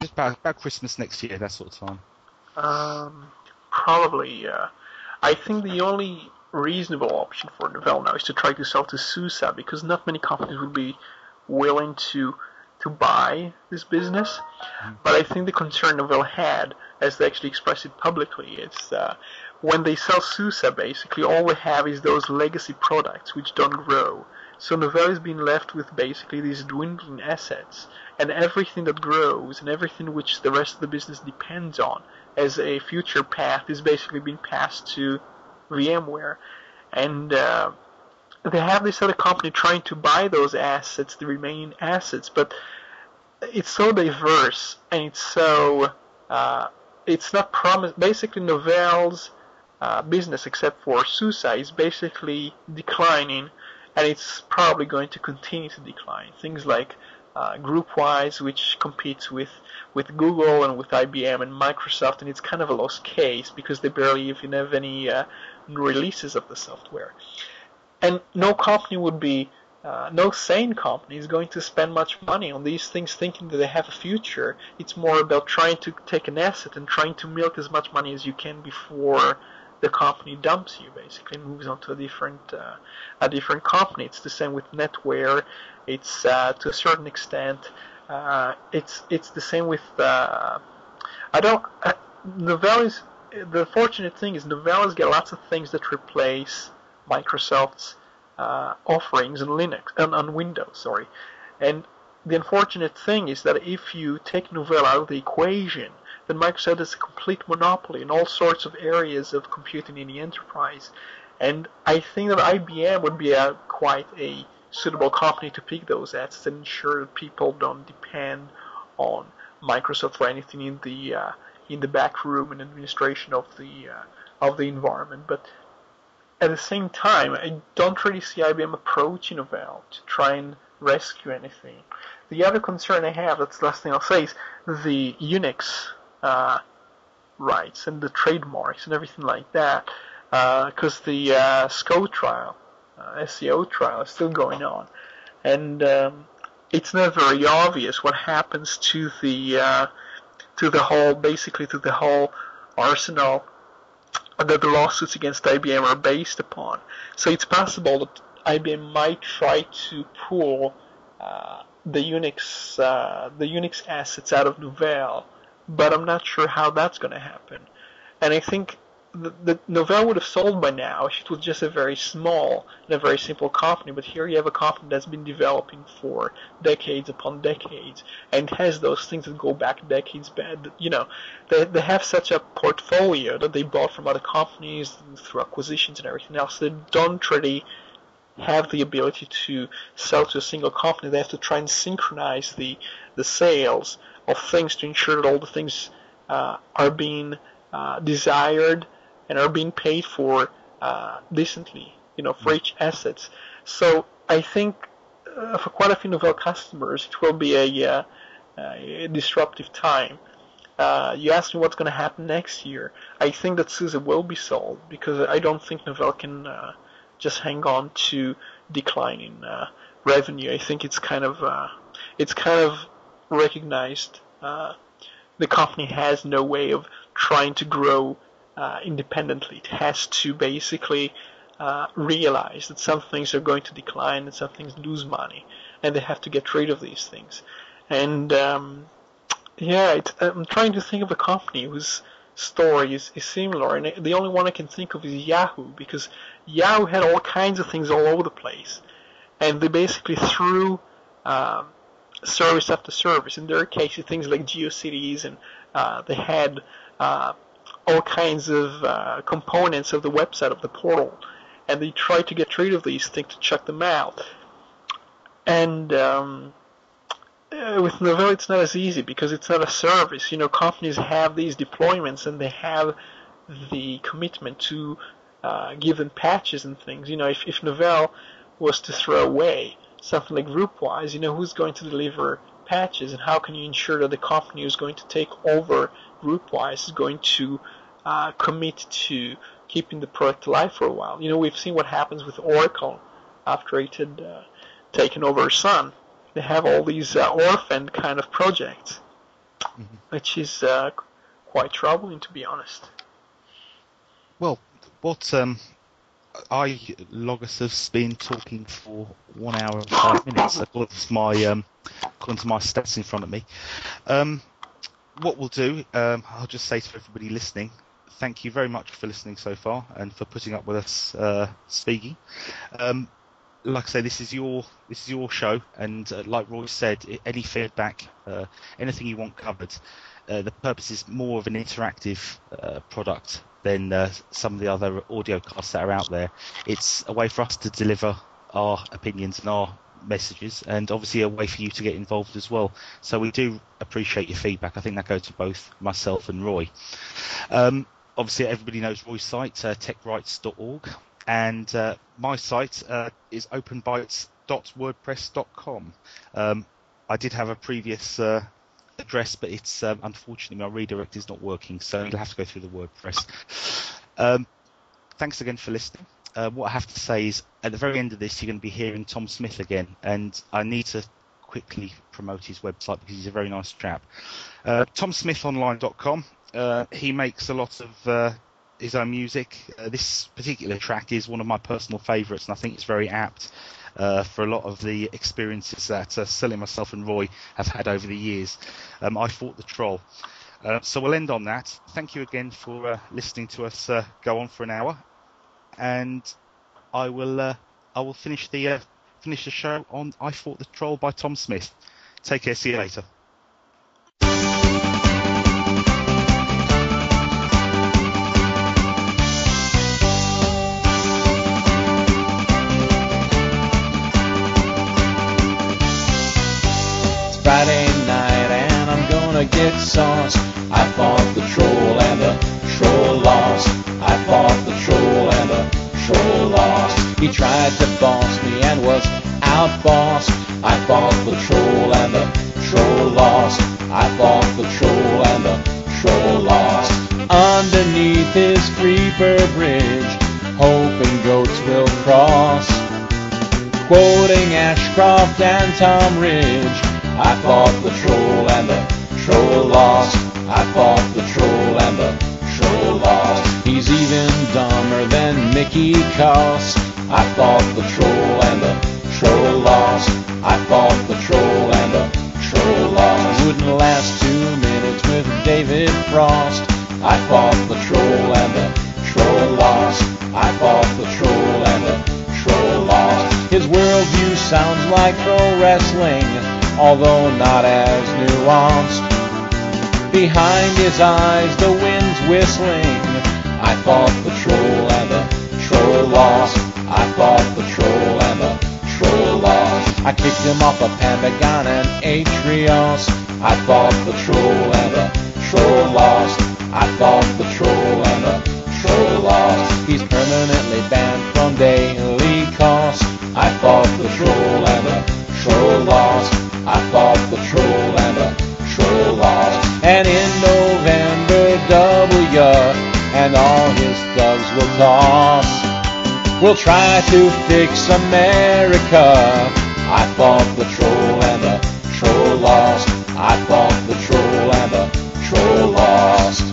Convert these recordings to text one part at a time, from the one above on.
Just about Christmas next year, that sort of time. Probably. I think the only reasonable option for Novell now is to try to sell to SUSE because not many companies would be willing to buy this business. But I think the concern Novell had, as they actually expressed it publicly, is when they sell SUSE, basically all they have is those legacy products which don't grow. So Novell is being left with basically these dwindling assets, and everything that grows and everything which the rest of the business depends on as a future path is basically being passed to VMware. And they have this other company trying to buy those assets, the remaining assets, but it's so diverse and it's so it's not promised. Basically, Novell's business, except for SUSE, is basically declining, and it's probably going to continue to decline. Things like GroupWise, which competes with Google and with IBM and Microsoft, and it's kind of a lost case because they barely even have any releases of the software. And no company would be, no sane company is going to spend much money on these things thinking that they have a future. It's more about trying to take an asset and trying to milk as much money as you can before the company dumps you, basically, and moves on to a different company. It's the same with NetWare. It's to a certain extent. It's the same with. Novell is the fortunate thing is Novell has got lots of things that replace Microsoft's offerings on Linux on Windows. Sorry, and the unfortunate thing is that if you take Novell out of the equation, then Microsoft has a complete monopoly in all sorts of areas of computing in the enterprise. And I think that IBM would be quite a suitable company to pick those assets and ensure that people don't depend on Microsoft for anything in the back room and administration of the environment. But at the same time, I don't really see IBM approaching Novell to try and rescue anything. The other concern I have, that's the last thing I'll say, is the Unix rights and the trademarks and everything like that, because the SCO trial, SEO trial, is still going on, and it's not very obvious what happens to the whole arsenal that the lawsuits against IBM are based upon. So it's possible that IBM might try to pull the Unix assets out of Novell, but I'm not sure how that's going to happen. And I think the Novell would have sold by now if it was just a very small and a very simple company. But here you have a company that's been developing for decades upon decades and has those things that go back decades. They have such a portfolio that they bought from other companies through acquisitions and everything else. They don't really have the ability to sell to a single company. They have to try and synchronize the sales of things to ensure that all the things are being desired and are being paid for decently, for each assets. So I think for quite a few Novell customers, it will be a disruptive time. You asked me what's going to happen next year. I think that SUSE will be sold because I don't think Novell can just hang on to declining revenue. I think it's kind of recognized the company has no way of trying to grow independently. It has to basically realize that some things are going to decline and some things lose money, and they have to get rid of these things. And I'm trying to think of a company whose story is similar, and the only one I can think of is Yahoo, because Yahoo had all kinds of things all over the place, and they basically threw service after service. In their case, things like GeoCities, and they had all kinds of components of the website, of the portal, and they tried to get rid of these things to check them out. And with Novell, it's not as easy because it's not a service. Companies have these deployments and they have the commitment to give them patches and things. If Novell was to throw away something like GroupWise, who's going to deliver patches, and how can you ensure that the company who's going to take over GroupWise is going to commit to keeping the product alive for a while? We've seen what happens with Oracle after it had taken over Sun. They have all these orphaned kind of projects, which is quite troubling, to be honest. Well, what I Logos has been talking for 1 hour and 5 minutes, according to my stats in front of me. What we'll do, I'll just say to everybody listening, thank you very much for listening so far and for putting up with us speaking. Like I say, this is your show, and like Roy said, any feedback, anything you want covered. The purpose is more of an interactive product than some of the other audio casts that are out there. It's a way for us to deliver our opinions and our messages, and obviously a way for you to get involved as well. So we do appreciate your feedback. I think that goes to both myself and Roy. Obviously, everybody knows Roy's site, techbytes.org, and my site is openbytes.wordpress.com. I did have a previous address, but it's unfortunately my redirect is not working, so you'll have to go through the WordPress. Thanks again for listening. What I have to say is, at the very end of this, you're going to be hearing Tom Smith again, and I need to quickly promote his website because he's a very nice chap. TomSmithOnline.com. He makes a lot of his own music. This particular track is one of my personal favourites, and I think it's very apt for a lot of the experiences that Sully, myself and Roy have had over the years. I Fought the Troll. So we'll end on that. Thank you again for listening to us go on for an hour, and I will finish the show on I Fought the Troll by Tom Smith. Take care. See you later. Friday night and I'm gonna get sauce. I fought the troll and the troll lost. I fought the troll and the troll lost. He tried to boss me and was outbossed. I fought the troll and the troll lost. I fought the troll and the troll lost. Underneath his creeper bridge, hoping goats will cross. Quoting Ashcroft and Tom Ridge, I fought the troll and the troll lost. I fought the troll and the troll lost. He's even dumber than Mickey Coss. I fought the troll and the troll lost. I fought the troll and the troll lost. Wouldn't last 2 minutes with David Frost. I fought the troll and the troll lost. I fought the troll and the troll lost. His worldview sounds like pro wrestling, although not as nuanced. Behind his eyes the wind's whistling. I fought the troll and the troll lost. I fought the troll and the troll lost. I kicked him off of Pentagon and Atrios. I fought the troll and the troll lost. I fought the troll and the troll lost. He's permanently banned from daily cost. I fought the troll and the troll lost. I fought the troll and the troll lost. And in November, W and all his thugs will toss. We'll try to fix America. I fought the troll and the troll lost. I fought the troll and the troll lost.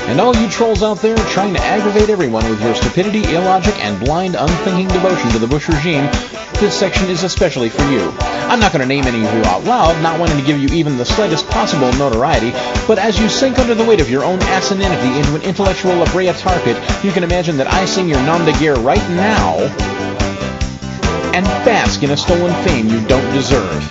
And all you trolls out there trying to aggravate everyone with your stupidity, illogic, and blind, unthinking devotion to the Bush regime, this section is especially for you. I'm not going to name any of you out loud, not wanting to give you even the slightest possible notoriety, but as you sink under the weight of your own asininity into an intellectual La Brea tar pit, you can imagine that I sing your nom de guerre right now and bask in a stolen fame you don't deserve.